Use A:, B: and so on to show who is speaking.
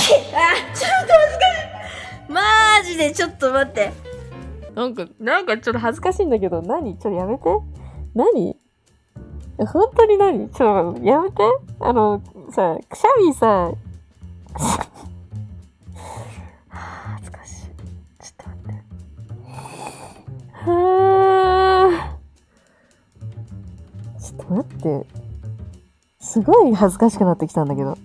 A: ちょっと恥ずかしい。マジでちょっと待って。なんかちょっと恥ずかしいんだけど、何？ちょっとやめて。何？本当に何？ちょっとやめて。さ、くしゃみさ、恥ずかしい。ちょっと待って。ちょっと待って。すごい恥ずかしくなってきたんだけど。